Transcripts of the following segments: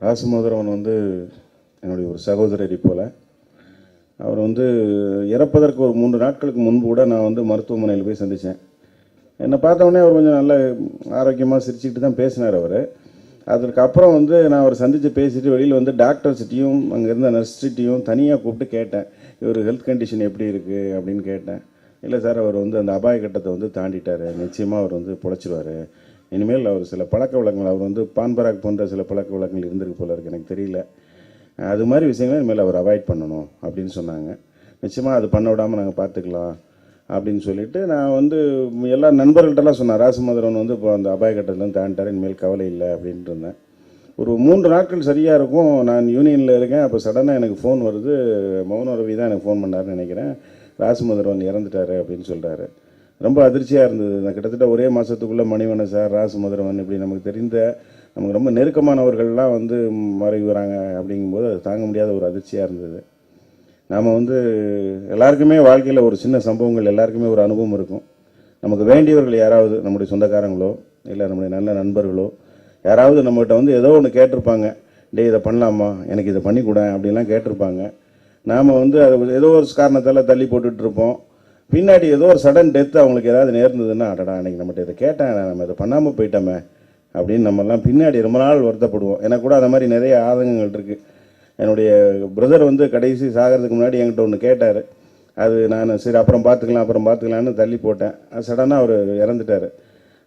ராசமோதரவன் வந்து என்னுடைய ஒரு சகோதரரை போல. அவர் வந்து இறப்பதற்கு ஒரு 3 நாட்களுக்கு முன்பு கூட நான் வந்து மருத்துவமனையில் போய் சந்தித்தேன். என்னை பார்த்தவொடனே அவர் கொஞ்சம் நல்ல ஆரோக்கியமாக சிரிச்சுக்கிட்டு தான் பேசினார் அவர். அதுக்கப்புறம் வந்து நான் அவர் சந்தித்து பேசிட்டு வெளியில் வந்து டாக்டர்ஸ்கிட்டையும் அங்கே இருந்த நர்ஸ்கிட்டையும் தனியாக கூப்பிட்டு கேட்டேன், இவர் ஹெல்த் கண்டிஷன் எப்படி இருக்குது அப்படின்னு கேட்டேன். இல்லை சார், அவர் வந்து அந்த அபாய கட்டத்தை வந்து தாண்டிட்டார், நிச்சயமாக அவர் வந்து பொழைச்சிருவார், இனிமேல் அவர் சில பழக்க வழக்கங்கள், அவர் வந்து பான்பராக் போன்ற சில பழக்க வழக்கங்கள் இருந்திருக்கு போல இருக்குது, எனக்கு தெரியல, அது மாதிரி விஷயங்களை இனிமேல் அவர் அவாய்ட் பண்ணணும் அப்படின்னு சொன்னாங்க. நிச்சயமாக அது பண்ண விடாமல் நாங்கள் பார்த்துக்கலாம் அப்படின்னு சொல்லிட்டு நான் வந்து எல்லா நண்பர்கள்ட்டெல்லாம் சொன்னேன், ராசமோதரன் வந்து இப்போ அந்த அபாய கட்டத்தில் தாண்டிட்டார், இனிமேல் கவலை இல்லை அப்படின்ட்டு இருந்தேன். ஒரு 3 நாட்கள் சரியாக இருக்கும், நான் யூனியனில் இருக்கேன். அப்போ சடனாக எனக்கு ஃபோன் வருது, மௌன ரவி தான் எனக்கு ஃபோன் பண்ணாருன்னு நினைக்கிறேன், ராசமோதரன் இறந்துட்டார் அப்படின்னு சொல்கிறாரு. ரொம்ப அதிர்ச்சியாக இருந்தது. நான் கிட்டத்தட்ட ஒரே மாதத்துக்குள்ளே மணிவண்ணன் சார், ராசமோதரன் இப்படி நமக்கு தெரிந்த நமக்கு ரொம்ப நெருக்கமானவர்கள்லாம் வந்து மறைவு வராங்க அப்படிங்கும்போது அது தாங்க முடியாத ஒரு அதிர்ச்சியாக இருந்தது. நாம் வந்து எல்லாருக்குமே வாழ்க்கையில் ஒரு சின்ன சம்பவங்கள், எல்லாருக்குமே ஒரு அனுபவம் இருக்கும். நமக்கு வேண்டியவர்கள் யாராவது, நம்முடைய சொந்தக்காரங்களோ இல்லை நம்முடைய நல்ல நண்பர்களோ யாராவது நம்மகிட்ட வந்து ஏதோ ஒன்று கேட்டிருப்பாங்க, டே இதை பண்ணலாமா, எனக்கு இதை பண்ணிக்கூட அப்படின்லாம் கேட்டிருப்பாங்க. நாம் வந்து அது ஏதோ ஒரு காரணத்தால் தள்ளி போட்டுட்ருப்போம். பின்னாடி ஏதோ ஒரு சடன் டெத் அவங்களுக்கு ஏதாவது நேர்ந்ததுன்னா, அடடா அன்றைக்கி நம்மகிட்ட இதை கேட்டேன், நம்ம இதை பண்ணாமல் போயிட்டோமே அப்படின்னு நம்மெல்லாம் பின்னாடி ரொம்ப நாள் வருத்தப்படுவோம். எனக்கு கூட அந்த மாதிரி நிறைய ஆதங்கங்கள் இருக்குது. என்னுடைய பிரதர் வந்து கடைசி சாகிறதுக்கு முன்னாடி என்கிட்ட ஒன்று கேட்டார். அது நான் சரி அப்புறம் பார்த்துக்கலான்னு தள்ளி போட்டேன். சடனாக அவர் இறந்துட்டார்.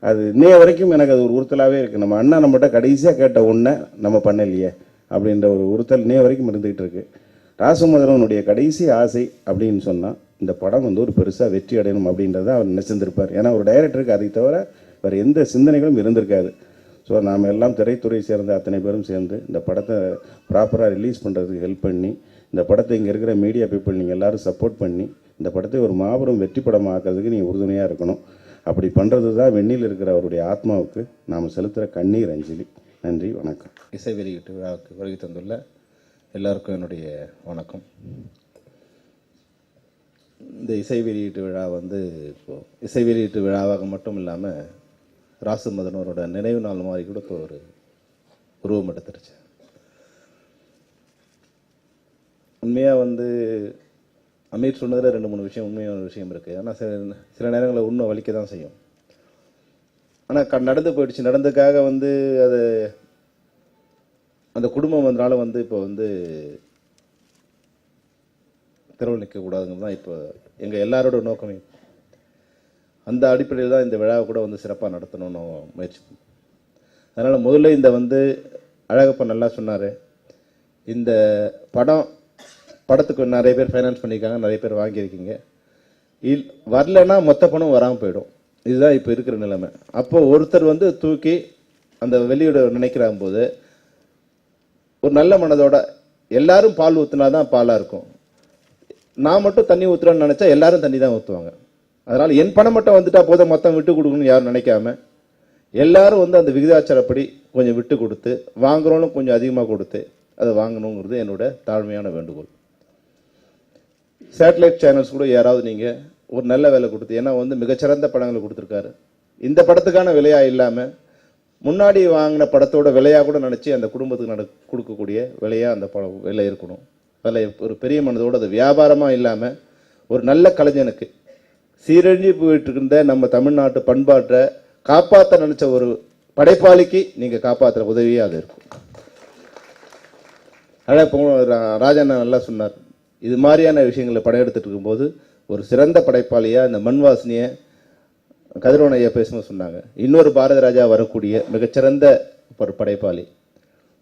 அது இன்னைய வரைக்கும் எனக்கு அது ஒரு உறுத்தலாகவே இருக்குது. நம்ம அண்ணா நம்மகிட்ட கடைசியாக கேட்ட ஒன்றை நம்ம பண்ணலையே அப்படின்ற ஒரு உறுத்தல் இன்னைய வரைக்கும் இருந்துகிட்டு இருக்குது. ராசமோதரனுடைய கடைசி ஆசை அப்படின்னு சொன்னால் இந்த படம் வந்து ஒரு பெருசாக வெற்றி அடையணும் அப்படின்றத அவர் நினைச்சிருந்திருப்பார். ஏன்னா ஒரு டைரக்டருக்கு அதை தவிர வேறு எந்த சிந்தனைகளும் இருந்திருக்காது. ஸோ நாம் எல்லாம் திரைத்துறை சேர்ந்த அத்தனை பேரும் சேர்ந்து இந்த படத்தை ப்ராப்பராக ரிலீஸ் பண்ணுறதுக்கு ஹெல்ப் பண்ணி, இந்த படத்தை இங்கே இருக்கிற மீடியா பீப்புள் நீங்கள் எல்லோரும் சப்போர்ட் பண்ணி இந்த படத்தை ஒரு மாபெரும் வெற்றி படமாக ஆக்கிறதுக்கு நீங்கள் உறுதுணையாக இருக்கணும். அப்படி பண்ணுறது தான் வெண்ணில் இருக்கிற அவருடைய ஆத்மாவுக்கு நாம் செலுத்துகிற கண்ணீர் அஞ்சலி. நன்றி, வணக்கம். இசை வெளியீட்டு விழாவுக்கு வருகை தந்துள்ள எல்லாருக்கும் என்னுடைய வணக்கம். இந்த இசை வெளியீட்டு விழா வந்து இப்போது இசை வெளியீட்டு விழாவாக மட்டும் இல்லாமல் ராசமோதரனோட நினைவு நாள் மாதிரி கூட இப்போ ஒரு உருவம் எடுத்துருச்சு. உண்மையாக வந்து அமீர் சொன்னதில் 2-3 விஷயம் உண்மையான விஷயம் இருக்குது. ஆனால் சில நேரங்களில் உண்மை வலிக்க தான் செய்யும். ஆனால் நடந்து போயிடுச்சு. நடந்ததுக்காக வந்து அது அந்த குடும்பம் வந்தனால வந்து இப்போ வந்து திறவு நிற்கக்கூடாதுங்கிறது தான் இப்போ எங்கள் எல்லாரோட நோக்கமே. அந்த அடிப்படையில் தான் இந்த விழாவை கூட வந்து சிறப்பாக நடத்தணும்னு முயற்சி பண்ணோம். அதனால் முதல்ல இந்த வந்து அழகப்பா நல்லா சொன்னார், இந்த படத்துக்கு நிறைய பேர் ஃபைனான்ஸ் பண்ணியிருக்காங்க, நிறைய பேர் வாங்கியிருக்கீங்க. வரலன்னா மொத்த பணம் வராமல் போயிடும். இதுதான் இப்போ இருக்கிற நிலைமை. அப்போ ஒருத்தர் வந்து தூக்கி அந்த வெளியிட நினைக்கிறாங்க போது ஒரு நல்ல மனதோட எல்லாரும் பால் ஊற்றினா தான் பாலாக இருக்கும். நான் மட்டும் தண்ணி ஊற்றுறேன்னு நினச்சா எல்லாரும் தண்ணி தான் ஊற்றுவாங்க. அதனால் என் பணம் மட்டும் வந்துட்டா போதும் மொத்தம் விட்டு கொடுக்கணும்னு யாரும் நினைக்காம எல்லாரும் வந்து அந்த விகிதாச்சாரப்படி கொஞ்சம் விட்டு கொடுத்து, வாங்குறோன்னு கொஞ்சம் அதிகமாக கொடுத்து அதை வாங்கணுங்கிறது என்னோட தாழ்மையான வேண்டுகோள். சேட்டலைட் சேனல்ஸ் கூட யாராவது நீங்கள் ஒரு நல்ல விலை கொடுத்து, ஏன்னா வந்து மிகச்சிறந்த படங்களை கொடுத்துருக்காரு, இந்த படத்துக்கான விலையாக இல்லாமல் முன்னாடி வாங்கின படத்தோட விலையாக கூட நினச்சி அந்த குடும்பத்துக்கு கொடுக்கக்கூடிய விலையாக அந்த படம் விலை இருக்கணும். அதில் ஒரு பெரிய மனதோடு அது வியாபாரமாக இல்லாமல் ஒரு நல்ல கலைஞனுக்கு சீரழிஞ்சு போயிட்டு இருந்த நம்ம தமிழ்நாட்டு பண்பாட்டை காப்பாற்ற நினச்ச ஒரு படைப்பாளிக்கு நீங்கள் காப்பாற்றுற உதவியாக அது இருக்கும். ராஜண்ணா நல்லா சொன்னார், இது மாதிரியான விஷயங்களை படம் எடுத்துகிட்டு இருக்கும்போது ஒரு சிறந்த படைப்பாளியாக இந்த மண் வாசனையை கதிரவன் ஐயா பேசும்போது சொன்னாங்க. இன்னொரு பாரத ராஜா வரக்கூடிய மிகச்சிறந்த ஒரு படைப்பாளி.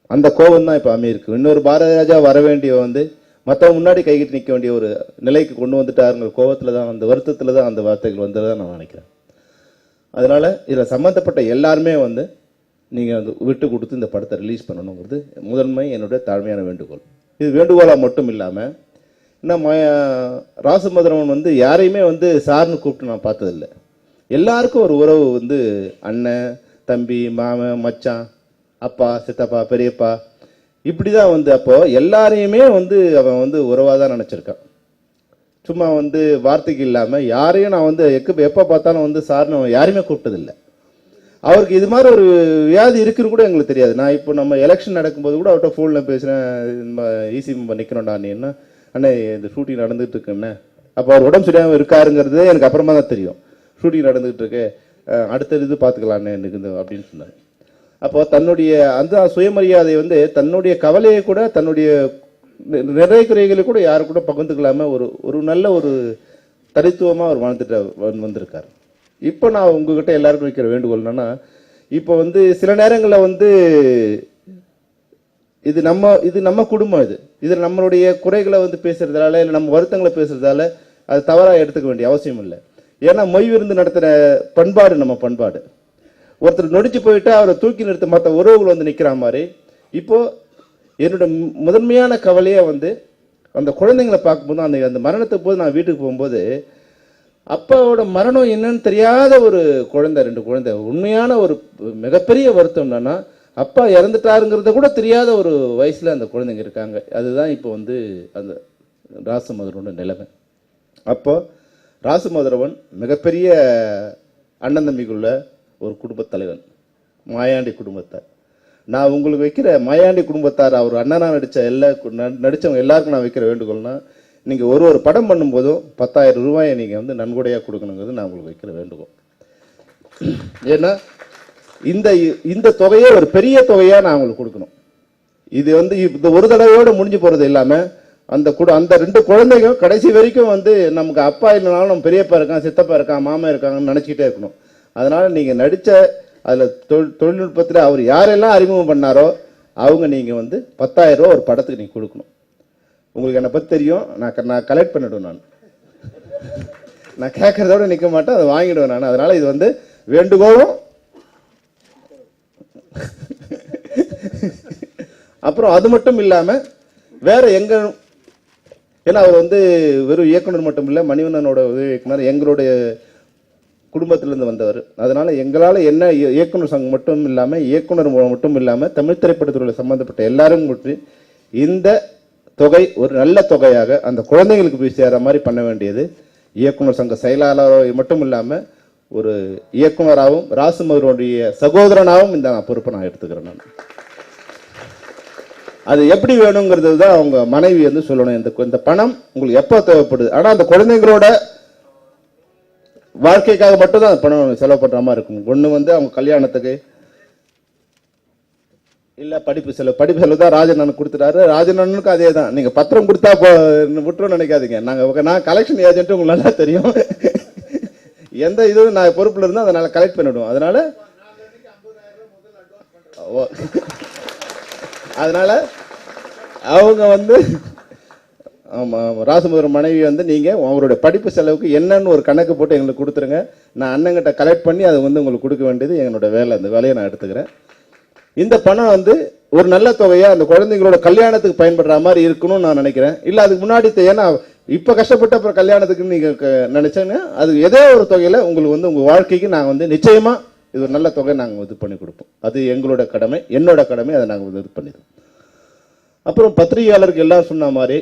அந்த கோபம் தான் இப்போ அமையிருக்கு. இன்னொரு பாரத ராஜா வர வேண்டிய வந்து மற்றவங்க முன்னாடி கைகிட்டு நிற்க வேண்டிய ஒரு நிலைக்கு கொண்டு வந்துட்டாருங்கிற கோபத்தில் தான், அந்த வருத்தத்தில் தான் அந்த வார்த்தைகள் வந்ததான் நான் நினைக்கிறேன். அதனால் இதில் சம்மந்தப்பட்ட எல்லாருமே வந்து நீங்கள் வந்து விட்டு கொடுத்து இந்த படத்தை ரிலீஸ் பண்ணணுங்கிறது முதன்மை என்னுடைய தாழ்மையான வேண்டுகோள். இது வேண்டுகோளாக மட்டும் இல்லாமல் இன்னும் ராசமோதரன் வந்து யாரையுமே வந்து சார்னு கூப்பிட்டு நான் பார்த்ததில்லை. எல்லாருக்கும் ஒரு உறவு வந்து அண்ணன், தம்பி, மாமன், மச்சான், அப்பா, சித்தப்பா, பெரியப்பா, இப்படி தான் வந்து அப்போ எல்லாரையுமே வந்து அவன் வந்து உறவாக தான் நினச்சிருக்கான். சும்மா வந்து வார்த்தைக்கு இல்லாமல் யாரையும் நான் வந்து எப்போ பார்த்தாலும் வந்து சார்னு யாரையுமே கூப்பிட்டதில்லை. அவருக்கு இது மாதிரி ஒரு வியாதி இருக்குன்னு கூட எங்களுக்கு தெரியாது. நான் இப்போ நம்ம எலெக்ஷன் நடக்கும்போது கூட அவர்கிட்ட ஃபோனில் பேசுகிறேன், ஈசி மெம்பர் நிற்கணும்டா நீ என்ன அண்ணே இந்த ஷூட்டிங் நடந்துகிட்டு இருக்குண்ணே. அப்போ அவர் உடம்பு சரியாமல் இருக்காருங்கிறது எனக்கு அப்புறமா தான் தெரியும். ஷூட்டிங் நடந்துகிட்டு இருக்கு, அடுத்த இது பார்த்துக்கலாண்ணே எனக்கு அப்படின்னு சொன்னார். அப்போ தன்னுடைய அந்த சுயமரியாதை வந்து தன்னுடைய கவலையை கூட தன்னுடைய நிறைய குறைகளை கூட யாரு கூட பகிர்ந்துக்கலாம ஒரு நல்ல ஒரு தனித்துவமாக அவர் வாழ்ந்துட்டு வந்திருக்கார். இப்போ நான் உங்ககிட்ட எல்லாருக்கும் வைக்கிற வேண்டுகோள் என்னன்னா, இப்போ வந்து சில நேரங்களில் வந்து இது நம்ம குடும்பம், இது நம்மளுடைய குறைகளை வந்து பேசுறதால இல்லை நம்ம வருத்தங்களை பேசுறதால அது தவறாக எடுத்துக்க வேண்டிய அவசியம் இல்லை. ஏன்னா மொய் விருந்து நடத்துகிற பண்பாடு நம்ம பண்பாடு. ஒருத்தர் நொடிச்சு போயிட்டு அவரை தூக்கி நிறுத்த மற்ற உறவுகள் வந்து நிற்கிற மாதிரி இப்போ என்னோட முதன்மையான கவலையை வந்து அந்த குழந்தைங்களை பார்க்கும்போது அந்த மரணத்துக்கு போது நான் வீட்டுக்கு போகும்போது அப்பாவோட மரணம் என்னன்னு தெரியாத ஒரு குழந்தை, 2 குழந்தை. உண்மையான ஒரு மிகப்பெரிய வருத்தம் என்னன்னா அப்பா இறந்துட்டாருங்கிறத கூட தெரியாத ஒரு வயசுல அந்த குழந்தைங்க இருக்காங்க. அதுதான் இப்போ வந்து அந்த ராசமதுரனோட நிலைமை. அப்போ ராசமதுரவன் மிகப்பெரிய அண்ணன் தம்பிக்குள்ள ஒரு குடும்பத் தலைவன், மாயாண்டி குடும்பத்தார். நான் உங்களுக்கு வைக்கிற மாயாண்டி குடும்பத்தார் அவர் அண்ணனா நடித்தவங்க எல்லாருக்கும் நான் வைக்கிற வேண்டுகோள்னா, நீங்கள் ஒரு படம் பண்ணும்போதும் 10,000 ரூபாயை நீங்கள் வந்து நன்கொடையாக கொடுக்கணுங்கிறது நான் உங்களுக்கு வைக்கிற வேண்டுகோள். ஏன்னா இந்த தொகையை ஒரு பெரிய தொகையாக நான் உங்களுக்கு கொடுக்கணும். இது வந்து இந்த ஒரு தடவையோடு முடிஞ்சு போகிறது இல்லாமல் அந்த 2 குழந்தைங்க கடைசி வரைக்கும் வந்து நமக்கு அப்பா இல்லைனாலும் நம்ம பெரியப்பா இருக்கான், சித்தப்பா இருக்கான், மாமா இருக்காங்கன்னு நினச்சிக்கிட்டே இருக்கணும். அதனால நீங்கள் நடித்த அதில் தொழில்நுட்பத்தில் அவர் யாரெல்லாம் அறிமுகம் பண்ணாரோ அவங்க நீங்கள் வந்து 10,000 ரூபா ஒரு படத்துக்கு நீங்கள் கொடுக்கணும். உங்களுக்கு என்னை பற்றி தெரியும், நான் கலெக்ட் பண்ணிவிடுவேன். நான் கேட்கறதோட நிற்க மாட்டேன், அதை வாங்கிடுவேன் நான். அதனால இது வந்து வேண்டுகோளும். அப்புறம் அது மட்டும் இல்லாமல் வேற எங்க, ஏன்னா அவர் வந்து வெறும் இயக்குனர் மட்டும் இல்லை, மணிவண்ணனோட உதவி இயக்குனர், எங்களுடைய குடும்பத்திலிருந்து வந்தவர். அதனால எங்களால் என்ன இயக்குனர் சங்கம் மட்டும் இல்லாமல் இயக்குனர் மட்டும் இல்லாமல் தமிழ் திரைப்படத்துறையில் சம்பந்தப்பட்ட எல்லாரும் பற்றி இந்த தொகை ஒரு நல்ல தொகையாக அந்த குழந்தைங்களுக்கு போய் சேர மாதிரி பண்ண வேண்டியது இயக்குனர் சங்க செயலாளர் மட்டும் இல்லாமல் ஒரு இயக்குனராகவும் ராசுமதுரனுடைய சகோதரனாகவும் இந்த பொறுப்பை நான் எடுத்துக்கிறேன். நான் அது எப்படி வேணுங்கிறது தான் அவங்க மனைவி வந்து சொல்லணும். இந்த பணம் உங்களுக்கு எப்போ தேவைப்படுது, ஆனால் அந்த குழந்தைங்களோட வாழ்க்கைக்காக மட்டும் தான் பணம் செலவு பண்ற மாதிரி இருக்கும். ஒன்று வந்து அவங்க கல்யாணத்துக்கு இல்ல படிப்பு செலவு தான் ராஜன் கொடுத்துட்டாரு. ராஜனுக்கு அதே தான். நீங்க பத்திரம் கொடுத்தா விட்டுரும் நினைக்காதீங்க. நான் கலெக்ஷன் ஏஜென்ட், உங்களுக்கு நல்லா தெரியும். எந்த இதுவும் நான் பொறுப்புல இருந்தா அதனால கலெக்ட் பண்ணிவிடுவோம். அதனால அவங்க வந்து ராசமுதிரம் மனைவி வந்து நீங்க அவங்களுடைய படிப்பு செலவுக்கு என்னன்னு ஒரு கணக்கு போட்டு எங்களுக்கு கொடுத்துருங்க. நான் அண்ணங்கிட்ட கலெக்ட் பண்ணி அதை வந்து உங்களுக்கு கொடுக்க வேண்டியது எங்களோட வேலை. அந்த வேலையை நான் எடுத்துக்கிறேன். இந்த பணம் வந்து ஒரு நல்ல தொகையா அந்த குழந்தைங்களோட கல்யாணத்துக்கு பயன்படுற மாதிரி இருக்கணும்னு நான் நினைக்கிறேன். இல்ல அதுக்கு முன்னாடி ஏன்னா இப்ப கஷ்டப்பட்டு அப்புறம் கல்யாணத்துக்கு நீங்க நினைச்சேன்னா அது ஏதோ ஒரு தொகையில உங்களுக்கு வந்து உங்க வாழ்க்கைக்கு நாங்க வந்து நிச்சயமா இது ஒரு நல்ல தொகை நாங்க இது பண்ணி கொடுப்போம். அது எங்களோட கடமை, என்னோட கடமை. அதை நாங்க இது பண்ணிடுவோம். அப்புறம் பத்திரிகையாளருக்கு எல்லாம் சொன்ன மாதிரி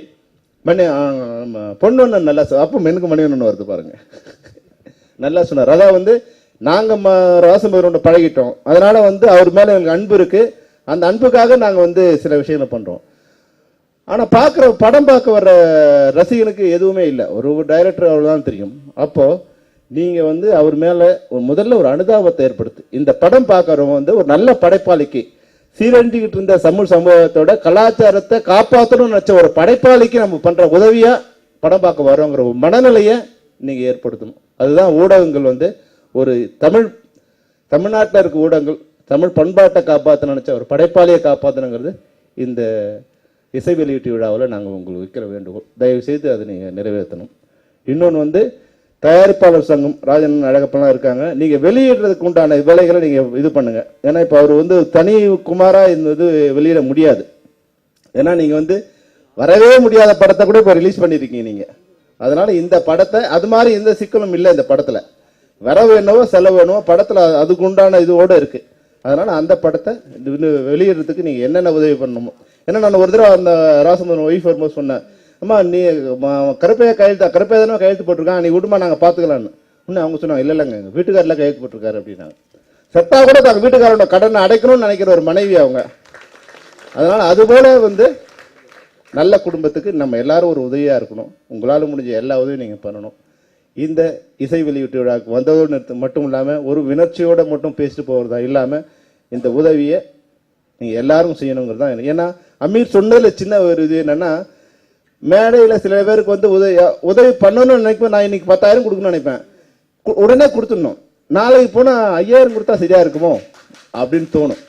பொண்ணு நல்லா, அப்போ மெனுக்கு மணிவண்ணன் வருது பாருங்க, நல்லா சொன்னார். அதான் வந்து நாங்க ராசமதுரனோட பழகிட்டோம், அதனால வந்து அவர் மேல எங்களுக்கு அன்பு இருக்கு. அந்த அன்புக்காக நாங்க வந்து சில விஷயங்களை பண்றோம். ஆனா படம் பார்க்க வர்ற ரசிகனுக்கு எதுவுமே இல்லை, ஒரு டைரக்டர் அவ்வளவுதான் தெரியும். அப்போ நீங்க வந்து அவர் மேல முதல்ல ஒரு அனுதாபத்தை ஏற்படுத்து. இந்த படம் பார்க்கறவங்க வந்து ஒரு நல்ல படைப்பாளிக்கு சீரண்டிக்கிட்டு இருந்த தமிழ் சமூகத்தோட கலாச்சாரத்தை காப்பாற்றணும்னு நினைச்ச ஒரு படைப்பாளிக்கு நம்ம பண்ற உதவியா படம் பார்க்க வரோங்கிற ஒரு மனநிலையை நீங்க ஏற்படுத்தணும். அதுதான் ஊடகங்கள் வந்து ஒரு தமிழ்நாட்டில் இருக்க ஊடகங்கள் தமிழ் பண்பாட்டை காப்பாற்ற நினைச்ச ஒரு படைப்பாளியை காப்பாற்றணுங்கிறது இந்த இசை வெளியீட்டு விழாவில் நாங்கள் உங்களுக்கு வைக்கிற வேண்டுகோள். தயவு செய்து அதை நீங்கள் நிறைவேற்றணும். இன்னொன்று வந்து தயாரிப்பாளர் சங்கம் ராஜன் அழகப்பெல்லாம் இருக்காங்க. நீங்கள் வெளியிடுறதுக்கு உண்டான வேலைகளை நீங்கள் இது பண்ணுங்க. ஏன்னா இப்போ அவர் வந்து தனி குமாரா இந்த இது வெளியிட முடியாது. ஏன்னா நீங்கள் வந்து வரவே முடியாத படத்தை கூட இப்போ ரிலீஸ் பண்ணியிருக்கீங்க நீங்கள். அதனால இந்த படத்தை அது மாதிரி எந்த சிக்கலும் இல்லை. இந்த படத்தில் வரவு என்னவோ செலவு என்னவோ படத்தில் அதுக்கு உண்டான இதோடு இருக்கு. அதனால அந்த படத்தை வெளியிடுறதுக்கு நீங்கள் என்னென்ன உதவி பண்ணணுமோ. ஏன்னா நான் ஒரு தடவை அந்த ராசமதுரன் ஒய்ஃப் வரும்போது சொன்னேன், அம்மா நீ கருப்பையா கருப்பையா தானே கையெழுத்து போட்டிருக்கான், நீ விடுமா நாங்கள் பார்த்துக்கலான்னு. இன்னும் அவங்க சொன்னாங்க இல்லை இல்லைங்க எங்கள் வீட்டுக்காரில் கையெழுத்து போட்டிருக்காரு அப்படின்னாங்க. செத்தா கூட தங்க வீட்டுக்காரோட கடனை அடைக்கணும்னு நினைக்கிற ஒரு மனைவி அவங்க. அதனால அதுபோல நல்ல குடும்பத்துக்கு நம்ம எல்லாரும் ஒரு உதவியா இருக்கணும். உங்களால் முடிஞ்ச எல்லா உதவியும் நீங்க பண்ணணும். இந்த இசை வெளியீட்டு விழாவுக்கு வந்ததோடு மட்டும் இல்லாமல் ஒரு வினர்ச்சியோட மட்டும் பேசிட்டு போகிறதா இல்லாமல் இந்த உதவியை நீங்க எல்லாரும் செய்யணுங்கிறது தான். ஏன்னா அமீர் சொன்னதுல சின்ன ஒரு இது என்னன்னா, மேடையில் சில பேருக்கு உதவி பண்ணணும்னு நினைப்பேன். நான் இன்னைக்கு 10,000 கொடுக்கணும்னு நினைப்பேன், உடனே கொடுத்துடணும். நாளைக்கு போனா 5,000 கொடுத்தா சரியா இருக்குமோ அப்படின்னு தோணும்.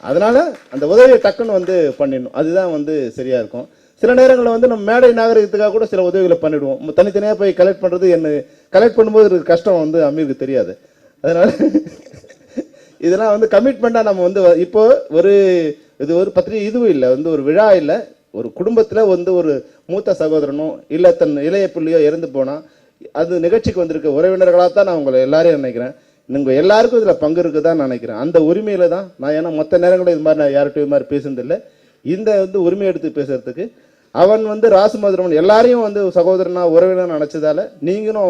அதனால அந்த உதவியை டக்குன்னு பண்ணிடணும். அதுதான் சரியா இருக்கும். சில நேரங்களில் நம்ம மேடை நாகரிகத்துக்காக கூட சில உதவிகளை பண்ணிடுவோம். தனித்தனியாக போய் கலெக்ட் பண்ணுறது கலெக்ட் பண்ணும்போது கஷ்டம் அமீருக்கு தெரியாது. அதனால இதெல்லாம் கமிட்மெண்ட்டாக நம்ம இப்போ இது ஒரு பத்திரிகை இதுவும் இல்லை, ஒரு விழா இல்லை, ஒரு குடும்பத்தில் ஒரு மூத்த சகோதரனோ இல்லை தன் இளைய பிள்ளையோ இறந்து போனால் அது நிகழ்ச்சிக்கு வந்திருக்க உறவினர்களாக தான் நான் உங்களை எல்லாரையும் நினைக்கிறேன். நீங்கள் எல்லாருக்கும் இதில் பங்கு இருக்குதான் நினைக்கிறேன். அந்த உரிமையில தான் நான், ஏன்னா மற்ற நேரங்களில் இது மாதிரி நான் யார்கிட்டையும் இது மாதிரி பேசுனதில்லை. இந்த உரிமை எடுத்து பேசுறதுக்கு அவன் ராசுமதுரமன் எல்லாரையும் சகோதரனா உறவினர் நினைச்சதால நீங்களும்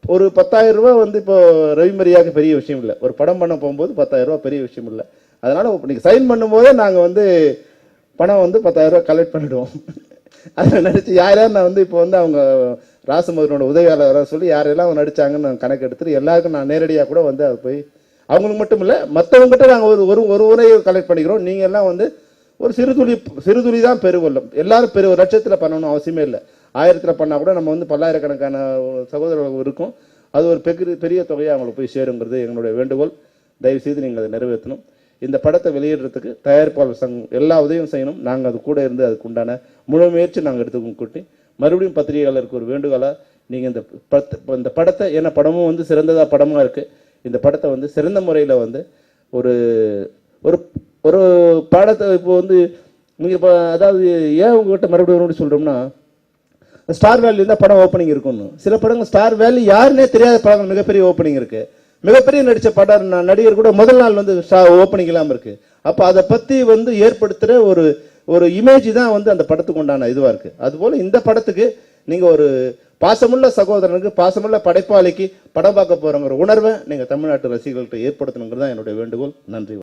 ஒரு 10,000 ரூபாய் இப்போ ரவிமரியாவுக்கு பெரிய விஷயம் இல்லை. ஒரு படம் பண்ண போகும்போது 10,000 ரூபாய் பெரிய விஷயம் இல்லை. அதனால நீங்க சைன் பண்ணும்போதே நாங்கள் பணம் 10,000 ரூபாய் கலெக்ட் பண்ணிடுவோம். அதை நடிச்சு யாரையாவது நான் இப்போ அவங்க ராசுமதுரனோட உதவியாளராக சொல்லி யாரெல்லாம் நடிச்சாங்கன்னு நான் கணக்கு எடுத்துட்டு எல்லாருக்கும் நான் நேரடியாக கூட அது போய் அவங்களுக்கு மட்டும் இல்லை மற்றவங்ககிட்ட நாங்கள் ஒரு உரையை கலெக்ட் பண்ணிக்கிறோம். நீங்கள் எல்லாம் ஒரு சிறுதுளி தான் பெருவெல்லம். எல்லாரும் ஒரு லட்சத்தில் பண்ணணும் அவசியமே இல்லை. 1000 பண்ணால் கூட நம்ம பல்லாயிரக்கணக்கான சகோதரர்கள் இருக்கும். அது ஒரு பெரிய தொகையாக அவங்களுக்கு போய் சேருங்கிறது எங்களுடைய வேண்டுகோள். தயவு செய்து நீங்கள் அதை நிறைவேற்றணும். இந்த படத்தை வெளியிடுறதுக்கு தயாரிப்பாளர் சங்கம் எல்லா உதவியும் செய்யணும். நாங்கள் அது கூட இருந்து அதுக்கு உண்டான முழு முயற்சி நாங்கள் எடுத்துக்கோங்க கூட்டி மறுபடியும் பத்திரிகையாளருக்கு ஒரு வேண்டுகோளாக நீங்கள் இந்த படத்தை, ஏன்னா படமும் சிறந்ததாக படமாக இருக்குது, இந்த படத்தை சிறந்த முறையில் ஒரு ஒரு பாடத்தை இப்போ நீங்கள் இப்போ அதாவது ஏன் உங்கள்கிட்ட மறுபடியும் சொல்கிறோம்னா, ஸ்டார் வேல்யூ இருந்தால் படம் ஓப்பனிங் இருக்கும்னு. சில படங்கள் ஸ்டார் வேல்யூ யாருன்னே தெரியாத படங்கள் மிகப்பெரிய ஓப்பனிங் இருக்குது. மிகப்பெரிய நடித்த படம் நடிகர் கூட முதல் நாள் ஓப்பனிங் இல்லாமல் இருக்குது. அப்போ அதை பற்றி ஏற்படுத்துகிற ஒரு இமேஜ் தான் அந்த படத்துக்கு உண்டான இதுவாக இருக்குது. அதுபோல் இந்த படத்துக்கு நீங்கள் ஒரு பாசமுள்ள சகோதரனுக்கு, பாசமுள்ள படைப்பாளிக்கு படம் பார்க்க போகிறோங்கிற உணர்வை நீங்கள் தமிழ்நாட்டு ரசிகர்கள்ட்ட ஏற்படுத்தணுங்கிறது தான் என்னுடைய வேண்டுகோள். நன்றி.